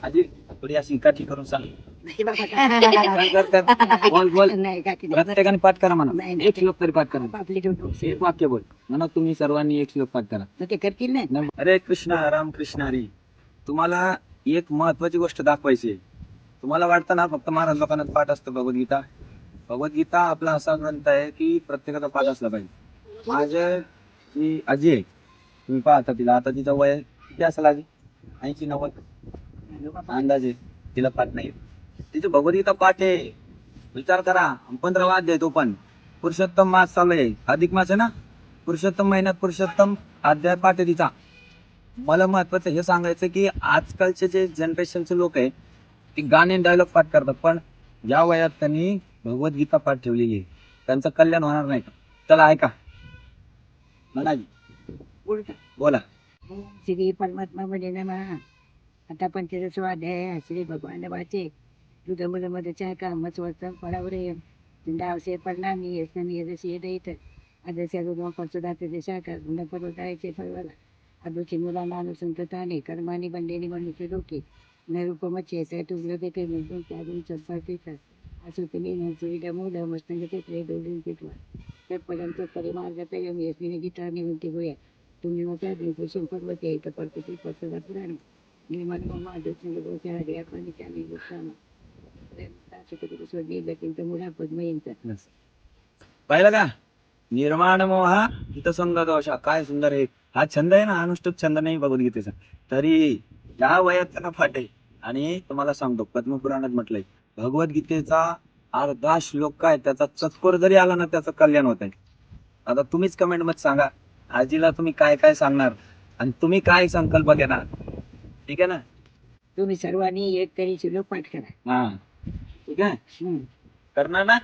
आजी थोडी अशी काठी करून सांग. नाही बाबा बोल बोल. नाही काकी प्रत्येकाने पाठ करा म्हणा. नाही, नाही. एक श्लोक तरी पाठ करा. आपली ड्युटी एक वाक्य बोल म्हणा. तुम्ही सर्वांनी एक श्लोक पाठ करा. ते करतील नाही हरे कृष्ण राम कृष्ण हरी. तुम्हाला एक महत्वाची गोष्ट दाखवायची आहे. तुम्हाला वाटतं ना फक्त महाराज लोकांना पाठ असतं भगवद्गीता. भगवद्गीता आपला असा ग्रंथ आहे की प्रत्येकाचा पाठ असला पाहिजे. माझे जी आजी आहे तुम्ही पाहता तिला आता तिचं वय किती असेल आजी? 80-90 अंदाजे. तिला पाठ नाही. तिचं भगवद्गीता पाठ आहे. विचार करा 15वा अध्याय तो पण पुरुषोत्तम मास चालू आहे. अधिक मास आहे ना. पुरुषोत्तम महिन्यात पुरुषोत्तम अध्याय पाठ आहे तिचा. मला महत्वाचं हे सांगायचं की आजकालचे जे जनरेशनचे लोक आहे ते गाणे डायलॉग पाठ करतात पण या वयात त्यांनी भगवद्गीता पाठ ठेवलेली आहे. त्यांचं कल्याण होणार नाही. चला ऐका म्हणा बोला. श्री परमात्मा मध्ये नमः. आता पंचदश अध्याय श्री भगवान वाचे तुझं मुलं मधच्या कामच वचन पडावरे डावसे पडला मी येसनी येदशी येत आदर्शा सुधाते देशाकार गुण पर्वतायचे फळवाला अदुची मुलांना अनुसंतताने कर्माने बनलेली मनुष्य डोके नरूपमचे तुगलं ते ते मिळून त्यातून चप्पा असं तुम्ही नसुविधा मुलं मस्तंग ते प्रे दोडून पिटवा तेपर्यंत परिमार्ग पेयम येसनी गीता निवृत्ती होया तुम्ही मग त्या दिवशी पर्वते इथं परपती पसरा पुराण निर्माण मग आदर्शन गोच्या हरिया पण त्याने गोष्टाना मुला पद्मयंचा पाहिलं का निर्माण मोहा हितसंग दोषा. काय सुंदर आहे. हा छंद आहे ना अनुष्ठुप छंद नाही भगवद्गीतेचा तरी या वयात त्यांना पाठ आहे. आणि तुम्हाला सांगतो पद्मपुराणात म्हटलंय भगवद्गीतेचा अर्धा श्लोक काय त्याचा चतकोर जरी आला ना त्याचं कल्याण होत आहे. आता तुम्हीच कमेंट मध्ये सांगा आजीला तुम्ही काय काय सांगणार आणि तुम्ही काय संकल्प घेणार. ठीक आहे ना. तुम्ही सर्वांनी एक तरी श्लोक पाठ करा. हा ठीक आहे हम्म. करणार ना.